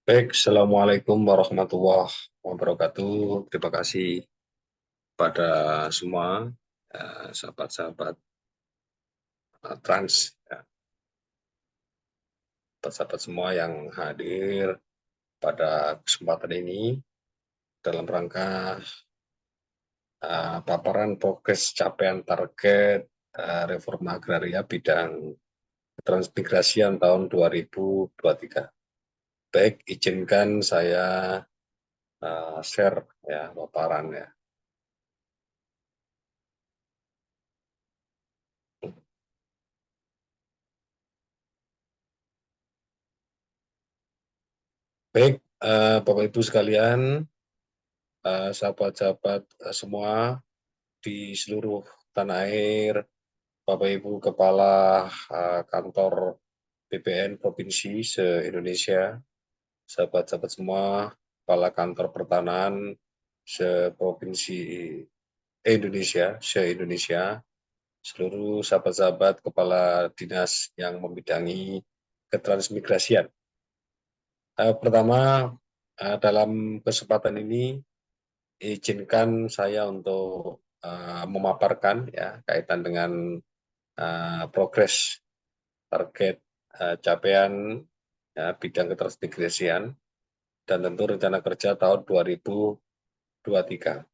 Baik, Assalamualaikum warahmatullahi wabarakatuh. Terima kasih pada semua sahabat-sahabat Trans, ya, sahabat-sahabat semua yang hadir pada kesempatan ini dalam rangka paparan progres capaian target reforma agraria bidang transmigrasian tahun 2023. Baik, izinkan saya share ya paparan ya. Baik, Bapak Ibu sekalian, sahabat-sahabat semua di seluruh tanah air, Bapak Ibu Kepala Kantor BPN Provinsi se-Indonesia, sahabat-sahabat semua, Kepala Kantor Pertanahan se-Provinsi Indonesia, se-Indonesia, seluruh sahabat-sahabat Kepala Dinas yang membidangi ketransmigrasian. Pertama, dalam kesempatan ini izinkan saya untuk memaparkan ya kaitan dengan progres target capaian bidang ketransmigrasian dan tentu rencana kerja tahun 2023.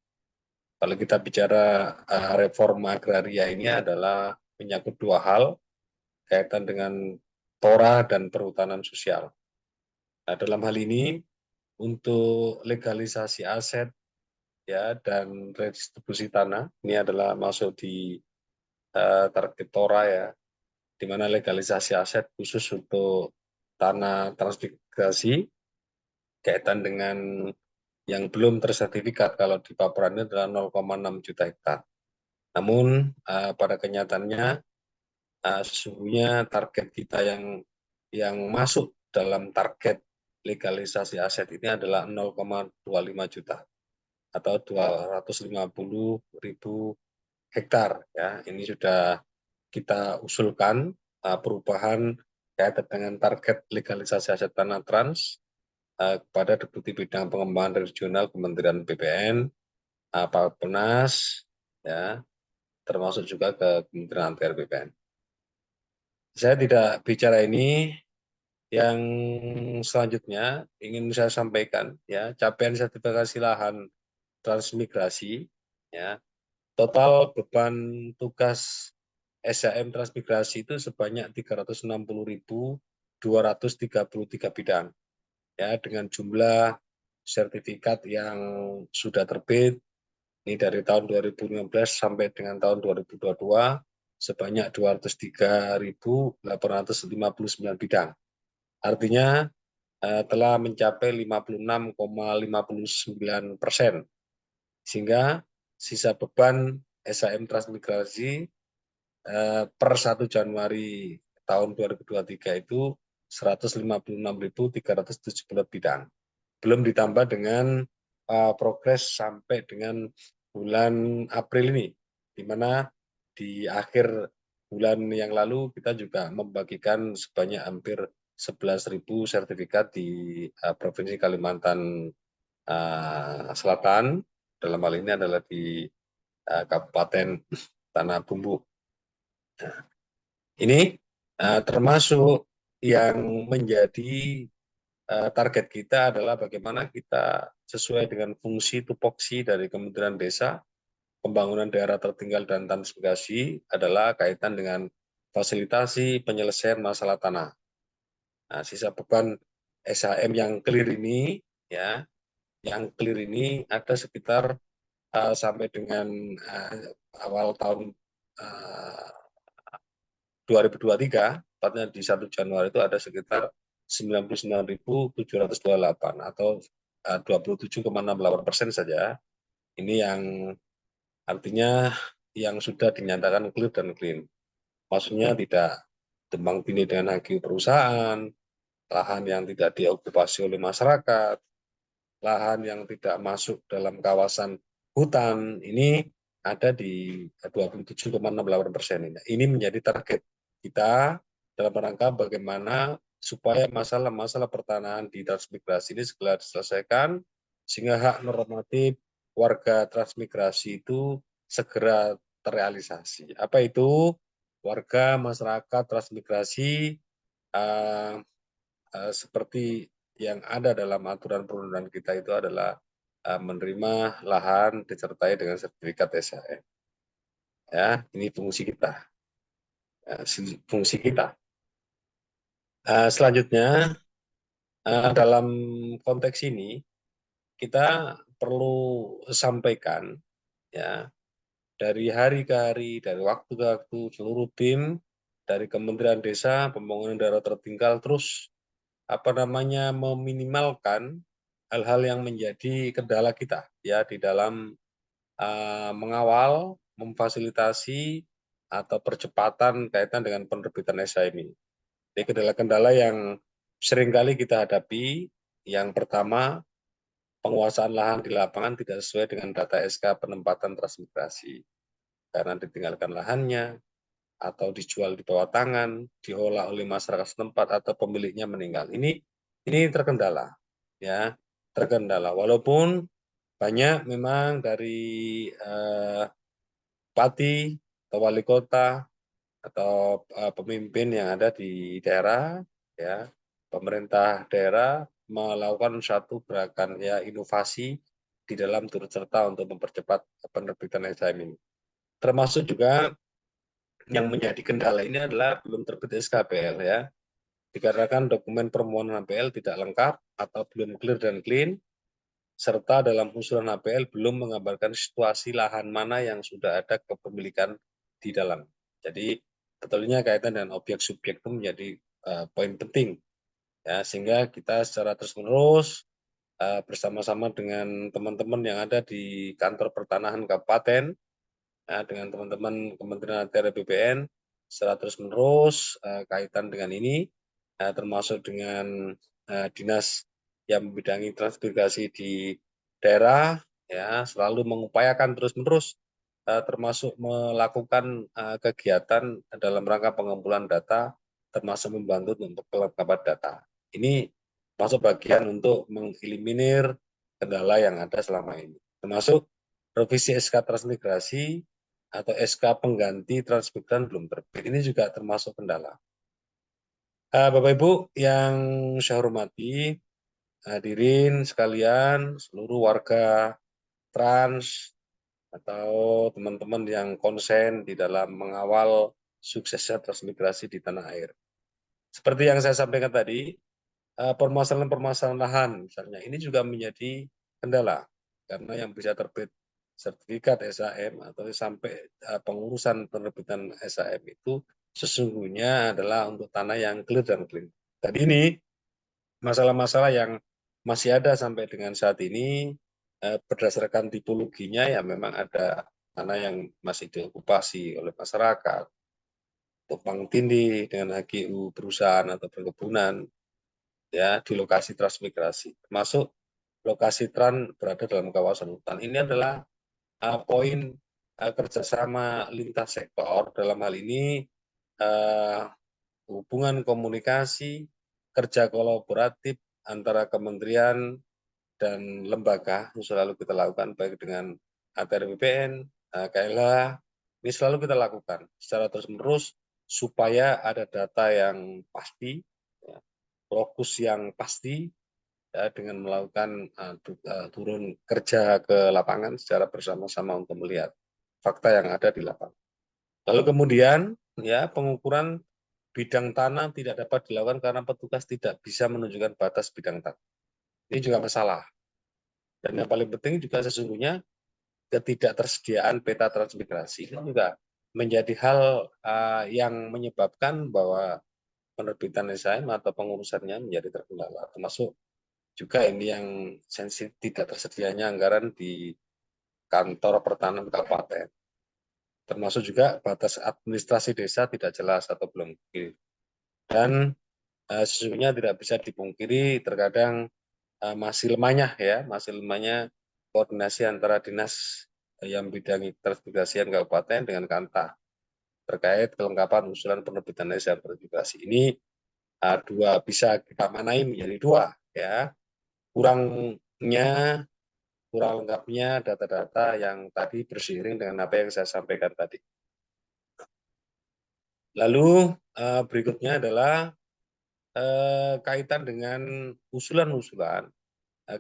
Kalau kita bicara reforma agraria ini adalah menyangkut dua hal kaitan dengan Tora dan perhutanan sosial. Nah, dalam hal ini untuk legalisasi aset ya dan redistribusi tanah ini adalah masuk di target Tora ya, di mana legalisasi aset khusus untuk tanah transmigrasi kaitan dengan yang belum tersertifikat kalau di paparan ini adalah 0,6 juta hektar. Namun pada kenyataannya sesungguhnya target kita yang masuk dalam target legalisasi aset ini adalah 0,25 juta atau 250.000 hektar ya. Ini sudah kita usulkan perubahan kaitan dengan target legalisasi aset tanah trans kepada Deputi Bidang Pengembangan Regional Kementerian BPN, Bappenas, ya, termasuk juga ke Kementerian ATR BPN. Saya tidak bicara ini, yang selanjutnya ingin saya sampaikan ya capaian sertifikasi lahan transmigrasi ya. Total beban tugas SHM transmigrasi itu sebanyak 360.233 bidang ya, dengan jumlah sertifikat yang sudah terbit ini dari tahun 2015 sampai dengan tahun 2022 sebanyak 203.859 bidang. Artinya telah mencapai 56,59%, sehingga sisa beban SHM transmigrasi per 1 Januari tahun 2023 itu 156.370 bidang. Belum ditambah dengan progres sampai dengan bulan April ini, di mana di akhir bulan yang lalu kita juga membagikan sebanyak hampir 11.000 sertifikat di Provinsi Kalimantan Selatan, dalam hal ini adalah di Kabupaten Tanah Bumbu. Nah, ini termasuk yang menjadi target kita adalah bagaimana kita sesuai dengan fungsi tupoksi dari Kementerian Desa, Pembangunan Daerah Tertinggal dan Transmigrasi adalah kaitan dengan fasilitasi penyelesaian masalah tanah. Nah, sisa beban SHM yang clear ini ya, yang clear ini ada sekitar sampai dengan awal tahun 2023, tepatnya di 1 Januari itu ada sekitar 99.728 atau 27,68% saja. Ini yang artinya yang sudah dinyatakan clear dan clean. Maksudnya tidak tumbang tindih dengan hak perusahaan, lahan yang tidak diokupasi oleh masyarakat, lahan yang tidak masuk dalam kawasan hutan, ini ada di 27,68% ini. Ini menjadi target kita dalam rangka bagaimana supaya masalah-masalah pertanahan di transmigrasi ini segera diselesaikan, sehingga hak normatif warga transmigrasi itu segera terrealisasi. Apa itu? Warga masyarakat transmigrasi uh, seperti yang ada dalam aturan perundangan kita itu adalah menerima lahan disertai dengan sertifikat SHM. Ya, ini fungsi kita. Fungsi kita. Selanjutnya, dalam konteks ini kita perlu sampaikan ya, dari hari ke hari, dari waktu ke waktu, seluruh tim dari Kementerian Desa Pembangunan Daerah Tertinggal terus meminimalkan hal-hal yang menjadi kendala kita ya di dalam mengawal, memfasilitasi atau percepatan kaitan dengan penerbitan SHM ini. Jadi kendala-kendala yang seringkali kita hadapi, yang pertama, penguasaan lahan di lapangan tidak sesuai dengan data SK penempatan transmigrasi. Karena ditinggalkan lahannya, atau dijual di bawah tangan, diolah oleh masyarakat setempat, atau pemiliknya meninggal. Ini terkendala. Ya, terkendala. Walaupun banyak memang dari bupati atau wali kota atau pemimpin yang ada di daerah, ya, pemerintah daerah melakukan satu gerakan ya inovasi di dalam turut serta untuk mempercepat penerbitan SHM ini. Termasuk juga yang menjadi kendala ini adalah belum terbit SKPL ya. Dikarenakan dokumen permohonan HPL tidak lengkap atau belum clear dan clean, serta dalam usulan HPL belum menggambarkan situasi lahan mana yang sudah ada kepemilikan di dalam. Jadi betulnya kaitan dengan objek subjek itu menjadi poin penting ya, sehingga kita secara terus-menerus bersama-sama dengan teman-teman yang ada di kantor pertanahan kabupaten dengan teman-teman Kementerian ATR BPN secara terus-menerus kaitan dengan ini, termasuk dengan dinas yang membidangi transmigrasi di daerah, ya selalu mengupayakan terus-menerus termasuk melakukan kegiatan dalam rangka pengumpulan data, termasuk membantu untuk kelengkapan data. Ini masuk bagian untuk mengeliminir kendala yang ada selama ini, termasuk revisi SK transmigrasi atau SK pengganti transmigran belum terbit. Ini juga termasuk kendala. Bapak Ibu yang saya hormati, hadirin sekalian, seluruh warga trans atau teman-teman yang konsen di dalam mengawal suksesnya transmigrasi di tanah air. Seperti yang saya sampaikan tadi, permasalahan-permasalahan lahan misalnya ini juga menjadi kendala karena yang bisa terbit sertifikat SHM atau sampai pengurusan penerbitan SHM itu sesungguhnya adalah untuk tanah yang clear dan clean. Dan ini masalah-masalah yang masih ada sampai dengan saat ini berdasarkan tipologinya ya memang ada tanah yang masih diokupasi oleh masyarakat, tumpang tindih dengan HGU perusahaan atau perkebunan, ya di lokasi transmigrasi, termasuk lokasi tran berada dalam kawasan hutan. Ini adalah poin kerjasama lintas sektor dalam hal ini hubungan komunikasi kerja kolaboratif antara kementerian dan lembaga yang selalu kita lakukan baik dengan ATR BPN, KLH, ini selalu kita lakukan secara terus-menerus supaya ada data yang pasti, ya, fokus yang pasti, ya, dengan melakukan turun kerja ke lapangan secara bersama-sama untuk melihat fakta yang ada di lapangan. Lalu kemudian ya pengukuran bidang tanah tidak dapat dilakukan karena petugas tidak bisa menunjukkan batas bidang tanah. Ini juga masalah. Dan yang paling penting juga sesungguhnya ketidaktersediaan peta transmigrasi itu juga menjadi hal yang menyebabkan bahwa penerbitan SHM atau pengurusannya menjadi terkendala. Termasuk juga ini yang sensitif tidak tersedianya anggaran di kantor pertanahan kabupaten. Termasuk juga batas administrasi desa tidak jelas atau belum clear. Dan sesungguhnya tidak bisa dipungkiri terkadang masih lemahnya koordinasi antara dinas yang bidangi transmigrasian kabupaten dengan Kanta terkait kelengkapan usulan penerbitan SHM transmigrasi. Ini bisa kita manai menjadi dua, ya. Kurang lengkapnya data-data yang tadi berseiring dengan apa yang saya sampaikan tadi. Lalu berikutnya adalah kaitan dengan usulan-usulan,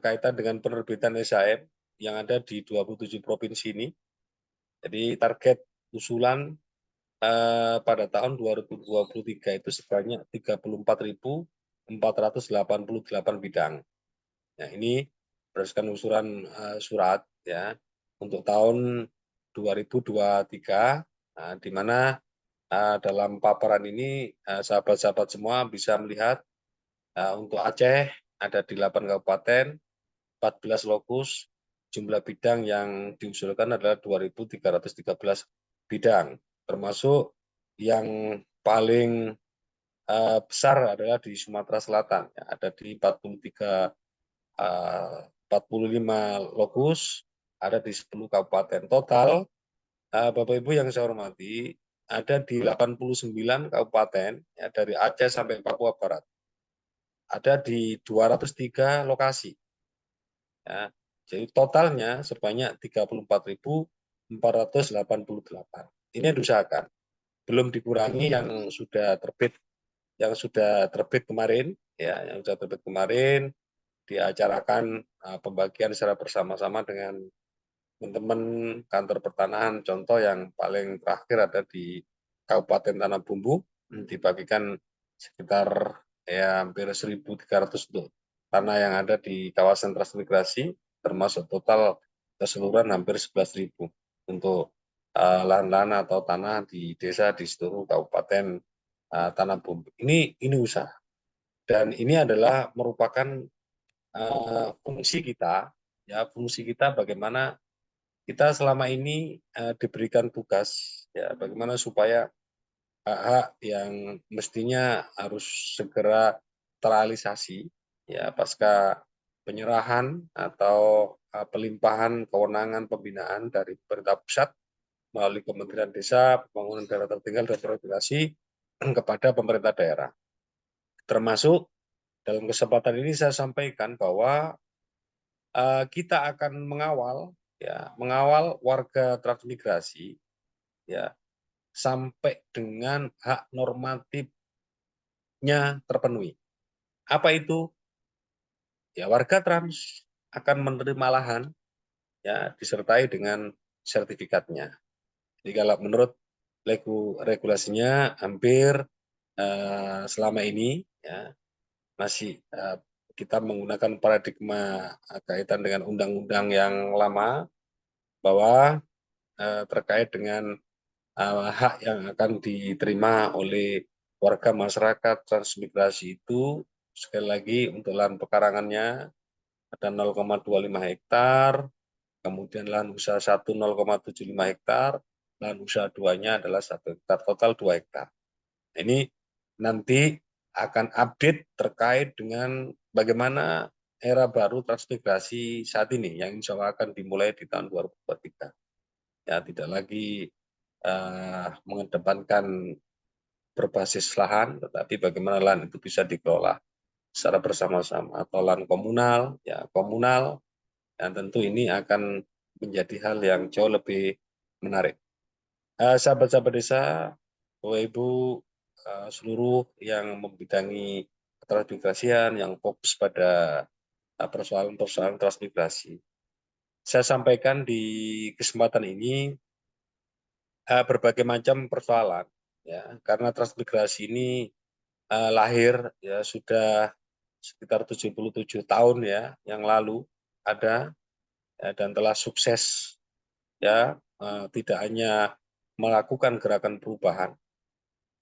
kaitan dengan penerbitan SHM yang ada di 27 provinsi ini. Jadi target usulan pada tahun 2023 itu sebanyak 34.488 bidang. Nah, ini berdasarkan usulan surat ya untuk tahun 2023, di mana dalam paparan ini sahabat-sahabat semua bisa melihat untuk Aceh ada di 8 kabupaten, 14 lokus, jumlah bidang yang diusulkan adalah 2.313 bidang, termasuk yang paling besar adalah di Sumatera Selatan, ya, ada di 45 lokus, ada di 10 kabupaten. Total, Bapak Ibu yang saya hormati, ada di 89 kabupaten, ya, dari Aceh sampai Papua Barat. Ada di 203 lokasi. Ya. Jadi totalnya sebanyak 34.488. Ini yang diusahakan. Belum dikurangi yang sudah terbit kemarin, ya, yang sudah terbit kemarin diacarakan pembagian secara bersama-sama dengan teman-teman kantor pertanahan. Contoh yang paling terakhir ada di Kabupaten Tanah Bumbu, dibagikan sekitar hampir 1.300 untuk tanah yang ada di kawasan transmigrasi, termasuk total keseluruhan hampir 11.000 untuk lahan-lahan atau tanah di desa di seluruh Kabupaten Tanah Bumbu. Ini usaha, dan ini adalah merupakan fungsi kita bagaimana kita selama ini diberikan tugas, ya, bagaimana supaya hak-hak yang mestinya harus segera terrealisasi, ya, pasca penyerahan atau pelimpahan kewenangan pembinaan dari pemerintah pusat melalui Kementerian Desa, Pembangunan Daerah Tertinggal dan Transmigrasi kepada pemerintah daerah. Termasuk dalam kesempatan ini saya sampaikan bahwa kita akan mengawal warga transmigrasi, ya, sampai dengan hak normatifnya terpenuhi. Apa itu? Ya, warga trans akan menerima lahan, ya, disertai dengan sertifikatnya. Jadi kalau menurut regulasinya hampir selama ini, ya, masih kita menggunakan paradigma kaitan dengan undang-undang yang lama, bahwa terkait dengan hak yang akan diterima oleh warga masyarakat transmigrasi itu, sekali lagi untuk lahan pekarangannya ada 0,25 hektar, kemudian lahan usaha 1 0,75 hektar, lahan usaha 2-nya adalah 1 hektar, total 2 hektar. Ini nanti akan update terkait dengan bagaimana era baru transmigrasi saat ini yang insya Allah akan dimulai di tahun 2023. Ya, tidak lagi mengedepankan berbasis lahan, tetapi bagaimana lahan itu bisa dikelola secara bersama-sama, atau lahan komunal, ya komunal, dan tentu ini akan menjadi hal yang jauh lebih menarik. Sahabat-sahabat desa, Bapak Ibu, seluruh yang membidangi transmigrasian, yang fokus pada persoalan-persoalan transmigrasi, saya sampaikan di kesempatan ini berbagai macam persoalan, ya, karena transmigrasi ini lahir ya sudah sekitar 77 tahun ya yang lalu ada, ya, dan telah sukses, ya, tidak hanya melakukan gerakan perubahan.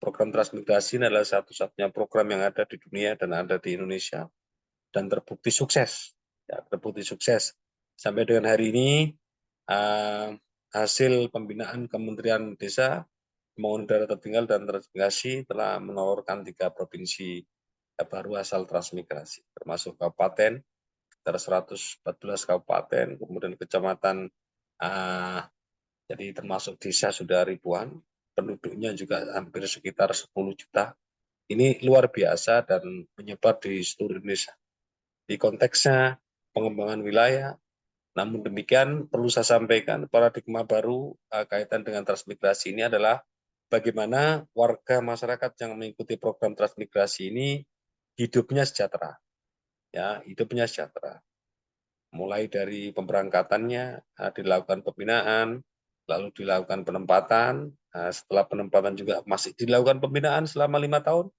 Program transmigrasi adalah satu-satunya program yang ada di dunia dan ada di Indonesia, dan terbukti sukses, ya, terbukti sukses sampai dengan hari ini. Hasil pembinaan Kementerian Desa, Pembangunan Daerah Tertinggal dan Transmigrasi telah menawarkan 3 provinsi baru asal transmigrasi, termasuk kabupaten, sekitar 114 kabupaten, kemudian kecamatan, jadi termasuk desa sudah ribuan, penduduknya juga hampir sekitar 10 juta. ini luar biasa dan menyebar di seluruh Indonesia. Di konteksnya pengembangan wilayah, namun demikian perlu saya sampaikan paradigma baru kaitan dengan transmigrasi ini adalah bagaimana warga masyarakat yang mengikuti program transmigrasi ini hidupnya sejahtera, ya hidupnya sejahtera. Mulai dari pemberangkatannya dilakukan pembinaan, lalu dilakukan penempatan, setelah penempatan juga masih dilakukan pembinaan selama 5 tahun,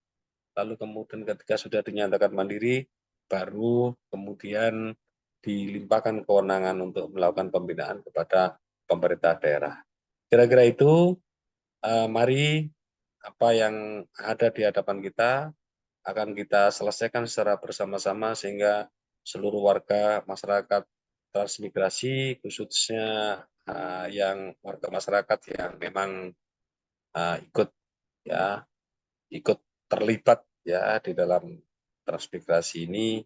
lalu kemudian ketika sudah dinyatakan mandiri, baru kemudian dilimpahkan kewenangan untuk melakukan pembinaan kepada pemerintah daerah. Kira-kira itu, mari apa yang ada di hadapan kita akan kita selesaikan secara bersama-sama sehingga seluruh warga masyarakat transmigrasi, khususnya yang warga masyarakat yang memang ikut ya ikut terlibat ya di dalam transmigrasi ini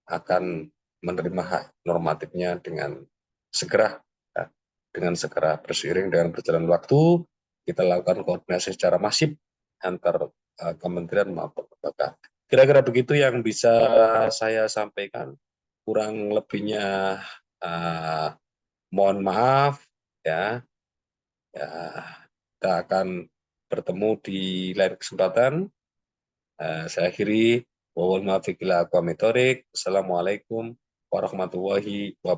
akan menerima hak normatifnya dengan segera, ya, dengan segera. Berseiring dengan berjalan waktu, kita lakukan koordinasi secara masif antar kementerian maupun lembaga. Kira-kira begitu yang bisa saya sampaikan. Kurang lebihnya mohon maaf ya. Ya, kita akan bertemu di lain kesempatan. Saya akhiri. Assalamualaikum warahmatullahi wabarakatuh.